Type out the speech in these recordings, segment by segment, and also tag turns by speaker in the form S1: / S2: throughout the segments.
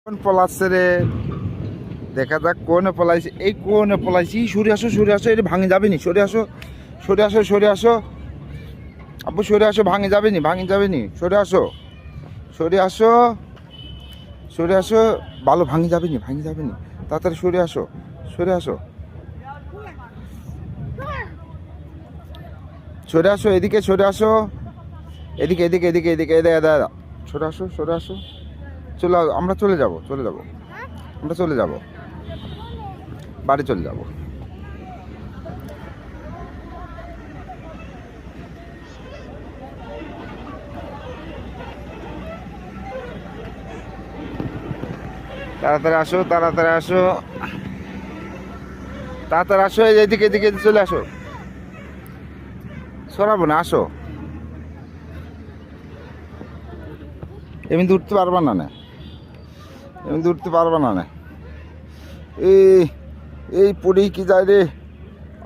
S1: কোন পলাচ্ছে রে? দেখা যাক কোনে পলাইছে। এই কোনে পলাইছি? সরে আসো সরে আসো, এটা ভাঙে যাবে নি। সরে আসো সরে আসো সরে আসো আব্বু, সরে আসো, ভাঙে যাবে নি, ভাঙে যাবে নি। সরে আসো সরে আসো সরে আসো, ভালো ভাঙে যাবে নি, ভাঙে যাবে নি। তাড়াতাড়ি সরে আসো সরে আসো সরে আসো, এদিকে সরে আসো, এদিকে এদিকে এদিকে এদিকে দাদা, সরে আসো সরে আসো। চলো আমরা চলে যাব, চলে যাব, আমরা চলে যাব, বাড়ি চলে যাব। তাড়াতাড়ি আসো তাড়াতাড়ি আসো তাড়াতাড়ি আসো, এদিকে এদিকে চলে আসো। সরাবো না, আসো। এমনি উঠতে পারবা না, এমনি উঠতে পারবা না। এই এই পড়েই কি যায় রে?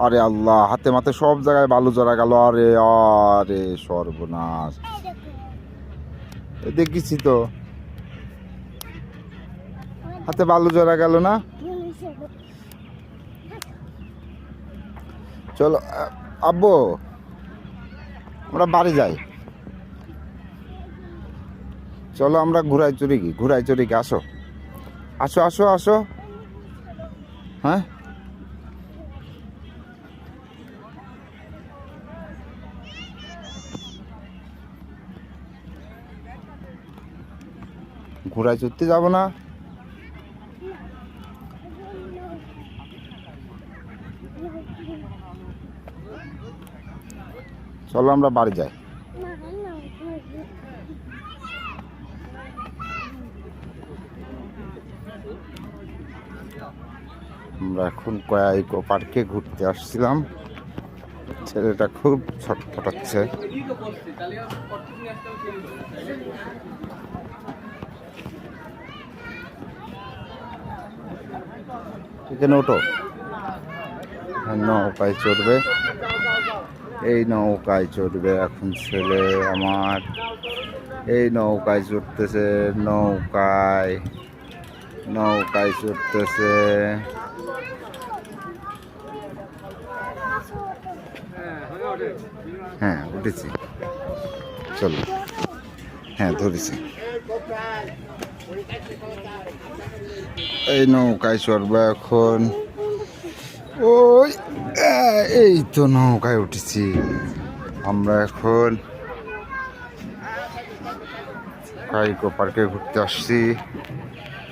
S1: আরে আল্লাহ, হাতে মাতে সব জায়গায় বালু জড়া গেল। আরে আরে সর্বনাশ, দেখেছি তো, হাতে বালু জড়া গেল না। চলো আব্বু, আমরা বাড়ি যাই। চলো আমরা ঘুরাই চড়ি কি, ঘুরাই চড়ি কি, আসো আসো আসো আসো। হ্যাঁ ঘোড়ায় চড়তে যাবো না? চলো আমরা বাড়ি যাই। আমরা এখন ইকো পার্কে ঘুরতে আসছিলাম। ছেলেটা খুব ছটফটাচ্ছে। এখানে ওঠো, নৌকায় চড়বে, এই নৌকায় চড়বে এখন ছেলে আমার। এই নৌকায় চড়তেছে, নৌকায় নৌকায় চড়তেছে। হ্যাঁ উঠেছি, চলো। হ্যাঁ ধরেছি। এই নৌকায় চড়বে এখন। ওই এই তো নৌকায় উঠেছি আমরা এখন। ইকো পার্কে ঘুরতে আসছি।